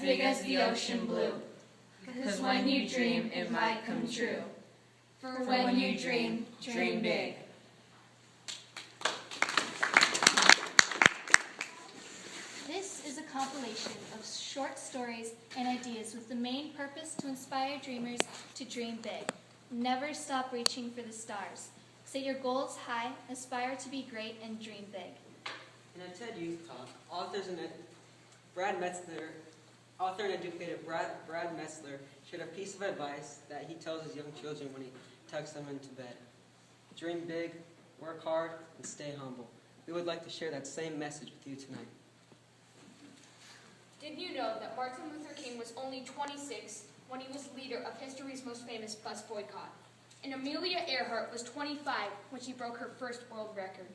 big as the ocean blue. 'Cause when you dream, it might come true. For when you dream, dream big. This is a compilation of short stories and ideas with the main purpose to inspire dreamers to dream big. Never stop reaching for the stars. Set your goals high, aspire to be great, and dream big. In a TED Youth Talk, author and educator Brad Metzler shared a piece of advice that he tells his young children when he tucks them into bed. Dream big, work hard, and stay humble. We would like to share that same message with you tonight. Did you know that Martin Luther King was only 26 when he was leader of history's most famous bus boycott? And Amelia Earhart was 25 when she broke her first world record.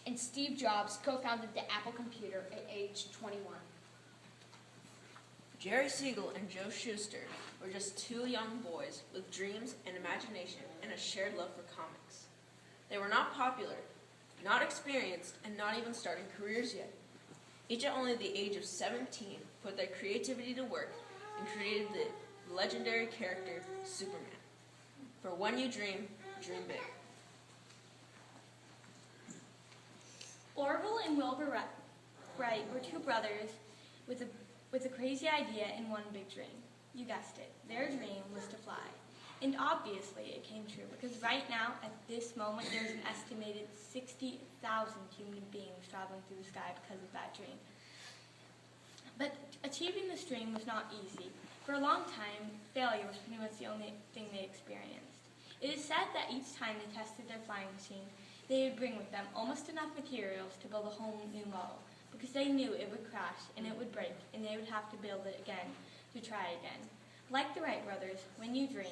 And Steve Jobs co-founded the Apple computer at age 21. Jerry Siegel and Joe Shuster were just two young boys with dreams and imagination and a shared love for comics. They were not popular, not experienced, and not even starting careers yet. Each at only the age of 17 put their creativity to work and created the legendary character Superman. For when you dream, dream big. Orville and Wilbur Wright were two brothers with a crazy idea and one big dream. You guessed it, their dream was to fly. And obviously it came true, because right now, at this moment, there's an estimated 60,000 human beings traveling through the sky because of that dream. But achieving this dream was not easy. For a long time, failure was pretty much the only thing they experienced. It is said that each time they tested their flying machine, they would bring with them almost enough materials to build a whole new model, because they knew it would crash and it would break, and they would have to build it again to try again. Like the Wright brothers, when you dream,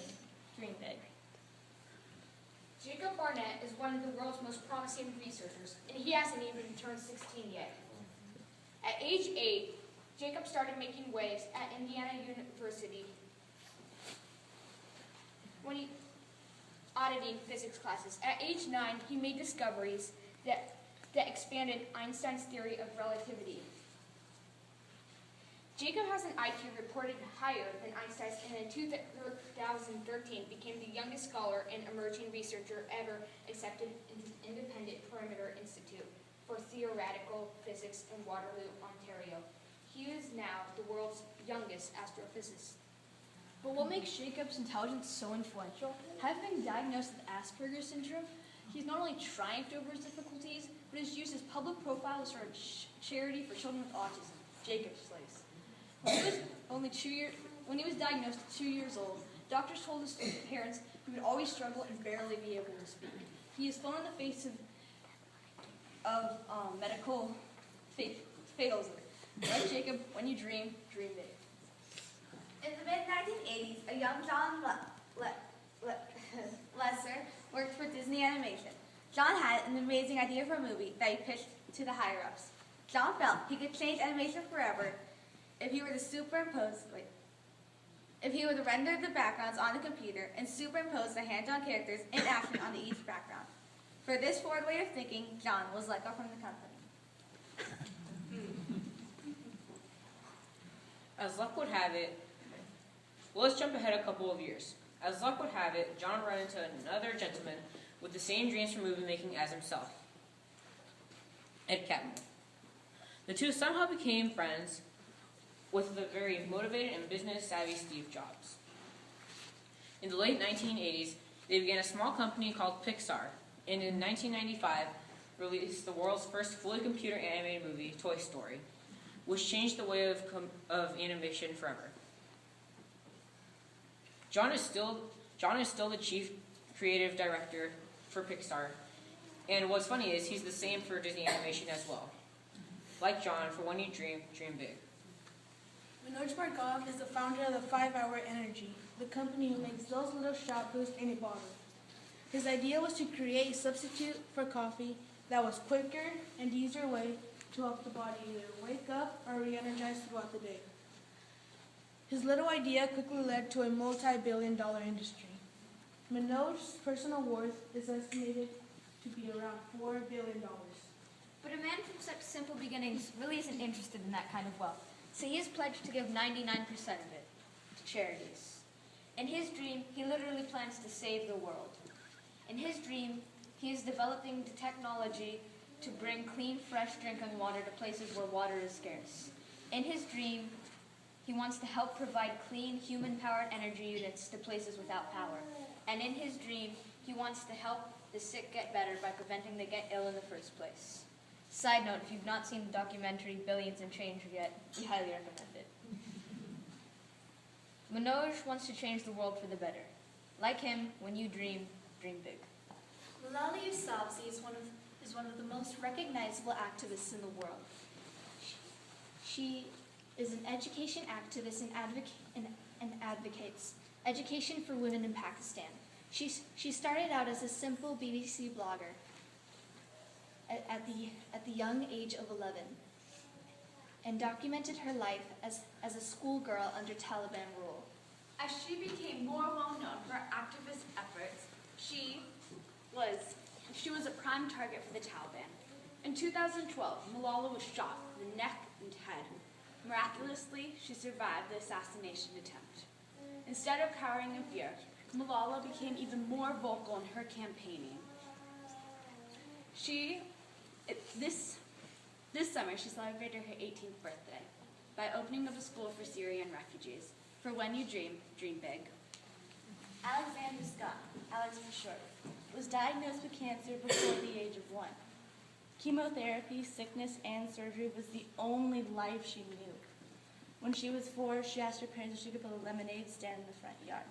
dream big. Jacob Barnett is one of the world's most promising researchers, and he hasn't even turned 16 yet. At age 8, Jacob started making waves at Indiana University when he auditing physics classes. At age 9, he made discoveries that expanded Einstein's theory of relativity. Jacob has an IQ reported higher than Einstein's, and in 2013 became the youngest scholar and emerging researcher ever accepted into the Independent Perimeter Institute for Theoretical Physics in Waterloo, Ontario. He is now the world's youngest astrophysicist. But what makes Jacob's intelligence so influential? Having been diagnosed with Asperger's syndrome, he's not only triumphed over his difficulties, but has used his public profile to start a charity for children with autism, Jacob's Place. When he was diagnosed at 2 years old, doctors told his parents he would always struggle and barely be able to speak. He has flown in the face of medical fatalism. Like Jacob, when you dream, dream big. In the mid-1980s, a young John Lesser worked for Disney Animation. John had an amazing idea for a movie that he pitched to the higher-ups. John felt he could change animation forever if he were to render the backgrounds on the computer and superimpose the hand-drawn characters in action onto each background. For this forward way of thinking, John was let go from the company. As luck would have it, well, let's jump ahead a couple of years. As luck would have it, John ran into another gentleman with the same dreams for movie making as himself, Ed Catmull. The two somehow became friends with the very motivated and business-savvy Steve Jobs. In the late 1980s, they began a small company called Pixar, and in 1995, released the world's first fully computer-animated movie, Toy Story, which changed the way of animation forever. John is still the chief creative director for Pixar, and what's funny is he's the same for Disney Animation as well. Like John, for when you dream, dream big. Manoj Markov is the founder of the 5 Hour Energy, the company who makes those little shot boosts in a bottle. His idea was to create a substitute for coffee that was quicker and easier way to help the body either wake up or re-energize throughout the day. His little idea quickly led to a multi-billion-dollar industry. Manoj's personal worth is estimated to be around $4 billion. But a man from such simple beginnings really isn't interested in that kind of wealth. So he has pledged to give 99% of it to charities. In his dream, he literally plans to save the world. In his dream, he is developing the technology to bring clean, fresh drinking water to places where water is scarce. In his dream, he wants to help provide clean, human-powered energy units to places without power. And in his dream, he wants to help the sick get better by preventing they get ill in the first place. Side note, if you've not seen the documentary Billions and Change yet, we highly recommend it. Manoj wants to change the world for the better. Like him, when you dream, dream big. Malala Yousafzai is one of the most recognizable activists in the world. She is an education activist and advocates education for women in Pakistan. She started out as a simple BBC blogger at the young age of 11 and documented her life as a schoolgirl under Taliban rule. As she became more well-known for her activist efforts, she was a prime target for the Taliban. In 2012, Malala was shot in the neck and head. Miraculously, she survived the assassination attempt. Instead of cowering in fear, Malala became even more vocal in her campaigning. This summer, she celebrated her 18th birthday by opening up a school for Syrian refugees. For when you dream, dream big. Alexander Scott, Alex for short, was diagnosed with cancer before the age of 1. Chemotherapy, sickness, and surgery was the only life she knew. When she was 4, she asked her parents if she could put a lemonade stand in the front yard.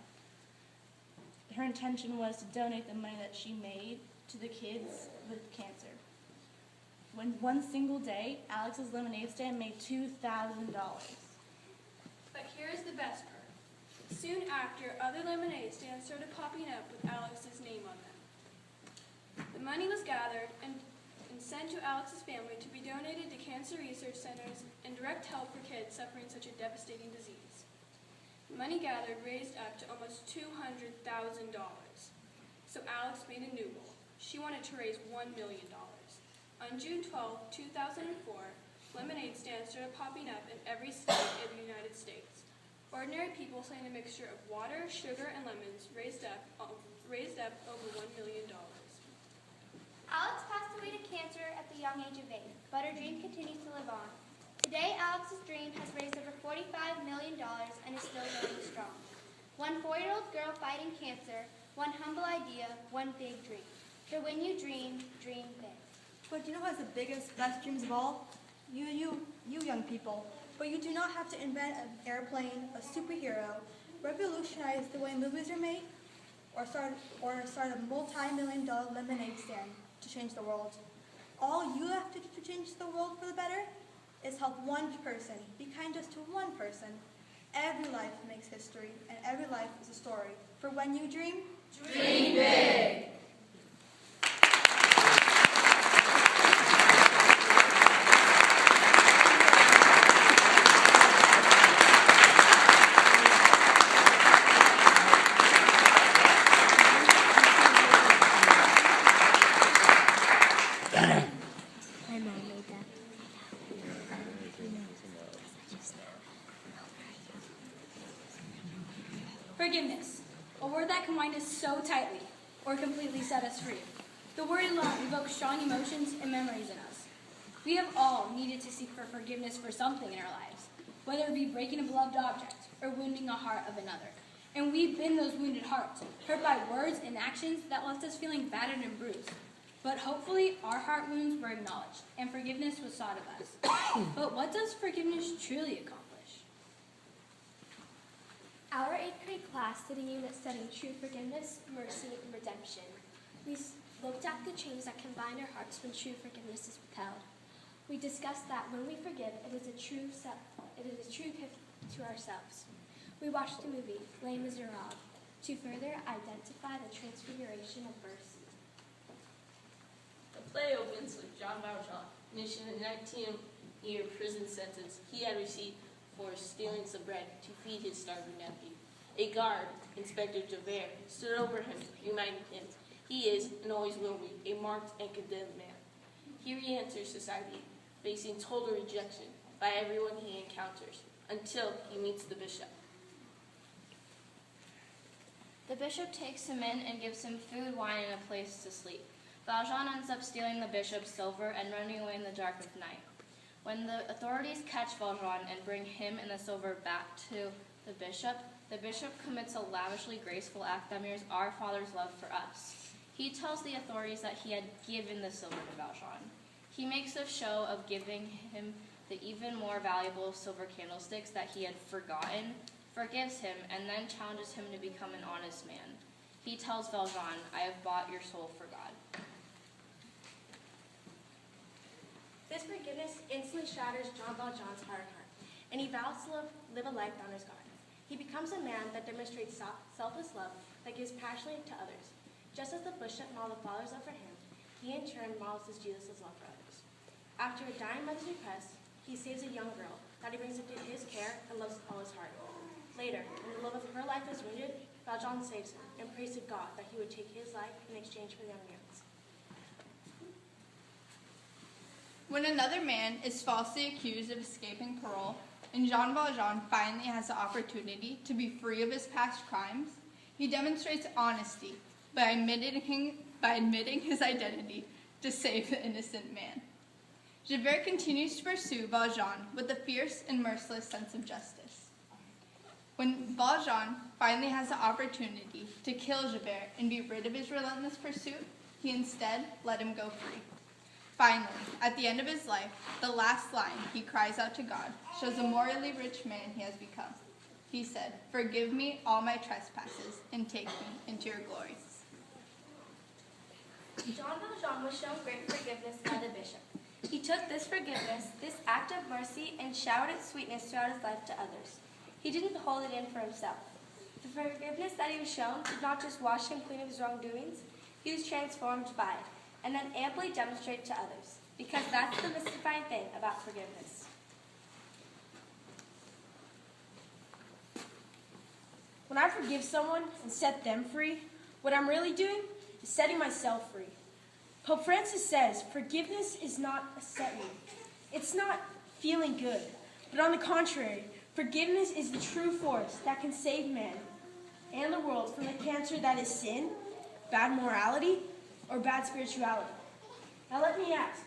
Her intention was to donate the money that she made to the kids with cancer. When one single day, Alex's lemonade stand made $2,000. But here's the best part. Soon after, other lemonade stands started popping up with Alex's name on them. The money was gathered and sent to Alex's family to be donated to cancer research centers and direct help for kids suffering such a devastating disease. The money gathered raised up to almost $200,000. So Alex made a new goal. She wanted to raise $1 million. On June 12, 2004, lemonade stands started popping up in every state in the United States. Ordinary people selling a mixture of water, sugar, and lemons raised up over $1 million. Alex passed away to cancer at the young age of 8, but her dream continues to live on. Today, Alex's dream has raised over $45 million and is still going strong. One 4-year-old girl fighting cancer, one humble idea, one big dream. For when you dream, dream big. But you know who has the biggest, best dreams of all? You young people. But you do not have to invent an airplane, a superhero, revolutionize the way movies are made, or start a multi-million-dollar lemonade stand to change the world. All you have to do to change the world for the better is help one person. Be kind just to one person. Every life makes history, and every life is a story. For when you dream, dream big. Forgiveness, a word that can bind us so tightly or completely set us free. The word alone evokes strong emotions and memories in us. We have all needed to seek for forgiveness for something in our lives, whether it be breaking a beloved object or wounding a heart of another. And we've been those wounded hearts, hurt by words and actions that left us feeling battered and bruised. But hopefully our heart wounds were acknowledged and forgiveness was sought of us. But what does forgiveness truly accomplish? Our 8th grade class did a unit studying true forgiveness, mercy, and redemption. We looked at the chains that can bind our hearts when true forgiveness is withheld. We discussed that when we forgive, it is a true gift to ourselves. We watched the movie Les Miserables to further identify the transfiguration of mercy. The play opens with John Valjean finishing a 19-year prison sentence he had received for stealing some bread to feed his starving nephew. A guard, Inspector Javert, stood over him, reminding him he is, and always will be, a marked and condemned man. He re-enters society, facing total rejection, by everyone he encounters, until he meets the bishop. The bishop takes him in and gives him food, wine, and a place to sleep. Valjean ends up stealing the bishop's silver and running away in the dark of night. When the authorities catch Valjean and bring him and the silver back to the bishop commits a lavishly graceful act that mirrors our Father's love for us. He tells the authorities that he had given the silver to Valjean. He makes a show of giving him the even more valuable silver candlesticks that he had forgotten, forgives him, and then challenges him to become an honest man. He tells Valjean, "I have bought your soul for God." This forgiveness instantly shatters Jean Valjean's hard heart, and he vows to live a life bound as God. He becomes a man that demonstrates selfless love that gives passionately to others. Just as the bishop modeled the Father's love for him, he in turn models Jesus' love for others. After a dying mother's request, he saves a young girl that he brings into his care and loves with all his heart. Later, when the love of her life is wounded, Valjean saves him and prays to God that he would take his life in exchange for the young man's. When another man is falsely accused of escaping parole, and Jean Valjean finally has the opportunity to be free of his past crimes, he demonstrates honesty by admitting his identity to save the innocent man. Javert continues to pursue Valjean with a fierce and merciless sense of justice. When Valjean finally has the opportunity to kill Javert and be rid of his relentless pursuit, he instead let him go free. Finally, at the end of his life, the last line he cries out to God shows the morally rich man he has become. He said, "Forgive me all my trespasses and take me into your glory." Jean Valjean was shown great forgiveness by the bishop. He took this forgiveness, this act of mercy, and showered its sweetness throughout his life to others. He didn't hold it in for himself. The forgiveness that he was shown did not just wash him clean of his wrongdoings, he was transformed by it, and then amply demonstrated to others, because that's the mystifying thing about forgiveness. When I forgive someone and set them free, what I'm really doing is setting myself free. Pope Francis says forgiveness is not a setting. It's not feeling good. But on the contrary, forgiveness is the true force that can save man and the world from the cancer that is sin, bad morality, or bad spirituality. Now let me ask,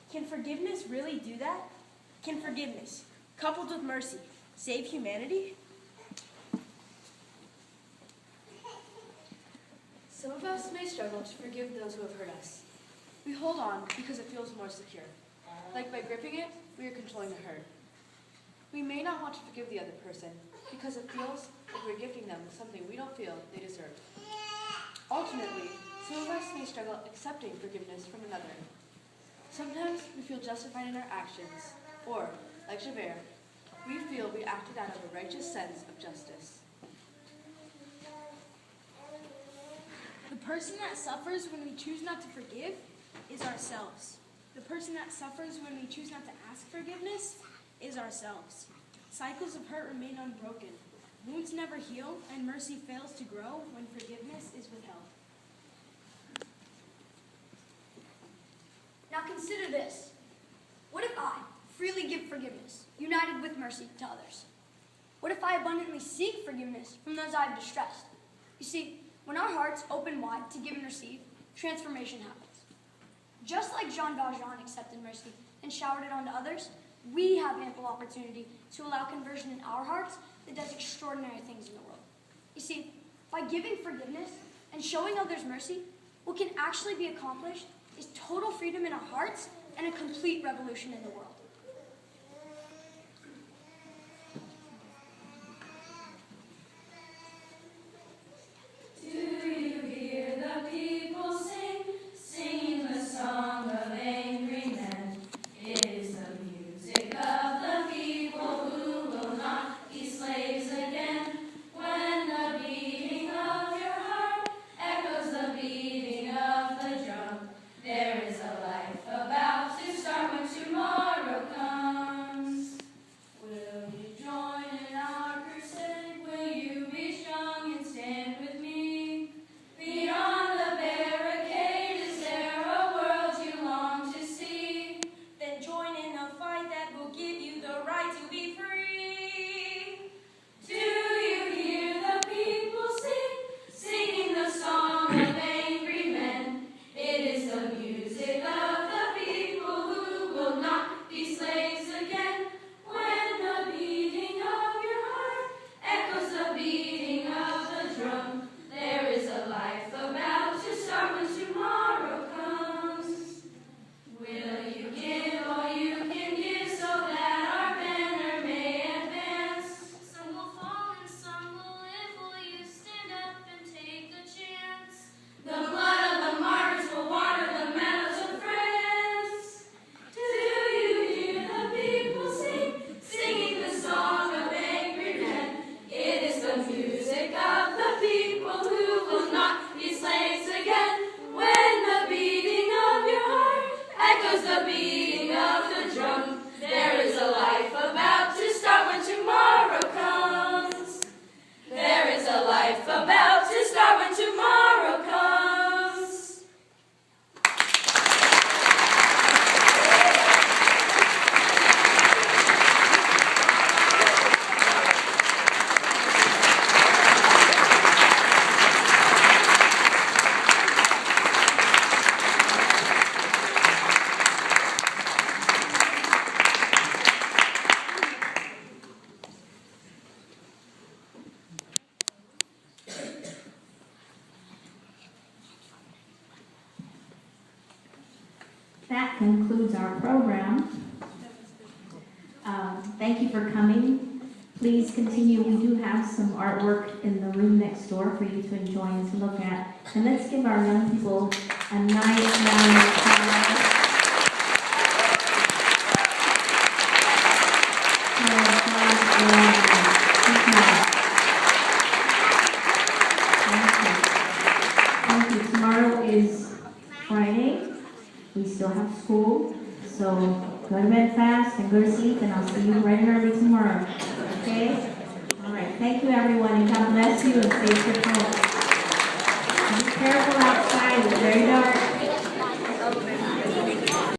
can forgiveness really do that? Can forgiveness, coupled with mercy, save humanity? Some of us may struggle to forgive those who have hurt us. We hold on because it feels more secure. Like by gripping it, we are controlling the hurt. We may not want to forgive the other person because it feels like we're gifting them something we don't feel they deserve. Ultimately, some of us may struggle accepting forgiveness from another. Sometimes we feel justified in our actions, or, like Javert, we feel we acted out of a righteous sense of justice. The person that suffers when we choose not to forgive is ourselves. The person that suffers when we choose not to ask forgiveness is ourselves. Cycles of hurt remain unbroken. Wounds never heal, and mercy fails to grow when forgiveness is withheld. Now consider this. What if I freely give forgiveness, united with mercy to others? What if I abundantly seek forgiveness from those I have distressed? You see, when our hearts open wide to give and receive, transformation happens. Just like Jean Valjean accepted mercy and showered it onto others, we have ample opportunity to allow conversion in our hearts that does extraordinary things in the world. You see, by giving forgiveness and showing others mercy, what can actually be accomplished is total freedom in our hearts and a complete revolution in the world. Do you hear the people sing, singing the song of angry men? It is the music of the people who will not be slaves again. When the beating of your heart echoes the beating of the drum, there is a life about to start when tomorrow That concludes our program. Thank you for coming. Please continue. We do have some artwork in the room next door for you to enjoy and to look at. And let's give our young people a nice round of applause. Thank you. Tomorrow is Friday. We still have school, so go to bed fast and go to sleep, and I'll see you bright and early tomorrow. Okay? All right. Thank you, everyone, and God bless you and stay safe home. Be careful outside. It's very dark.